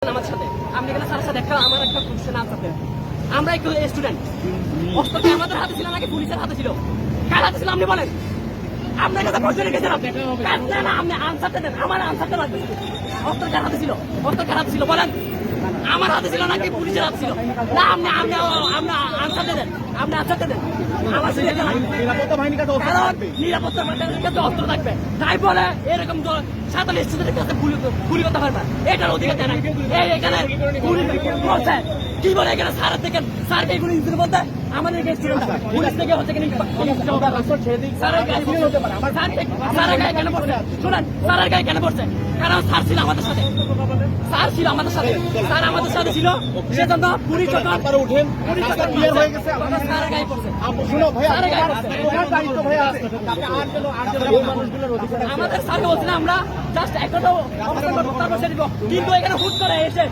আমার সাথে আমি এখানে স্যারের সাথে দেখা আমার একটা কোশ্চেন আনসার আমরা একটু স্টুডেন্ট অস্ত্র কি আমাদের হাতে ছিল নাকি পুলিশের হাতে ছিল কার হাতে ছিল আপনি বলেন আপনার কাছে প্রশ্ন রেখেছিলাম না আপনি আনসারটা দেন আমার আনসারটা লাগবে অস্ত্র কার হাতে ছিল অস্ত্র কার হাতে ছিল বলেন আমার হাতে ছিল নাকি পুলিশের হাতে ছিল না আপনি আপনি আপনি আনসারটা দেন আপনি আনসারটা দেন আমার নিরাপত্তা বাহিনীর কাছে অস্ত্র থাকবে। নিরাপত্তা বাহিনীর কাছে অস্ত্র থাকবে তাই বলে এরকম তো সাধারণ স্টুডেন্টের কাছে গুলি করতে পারবে না এটার অধিকার দেয় না এই এখানে গুলি করছে কি বলে এখানে স্যারের থেকে স্যারকে গুলি দিতে বলতে আমাদের স্টুডেন্ট পুলিশ থেকে হচ্ছে কিনা স্যারের গায়ে কেন পড়ছে শুনেন স্যারের গায়ে কেন পড়ছে কারণ স্যার ছিল আমাদের সাথে স্যার ছিল আমাদের সাথে স্যার আমাদের সাথে ছিল সেজন্য পুলিশ যখন আপনারা উঠেন রাস্তা ক্লিয়ার হয়ে গেছে। স্যারের গায়ে পড়ছে শুনো ভাই স্যারের গায়ে পড়ছে তোমার দায়িত্ব ভাই আছে এই মানুষগুলোর অধিকার আছে। আমাদের স্যারকে বলছিলাম আমরা জাস্ট একটা কিন্তু এখানে হুট করে এসে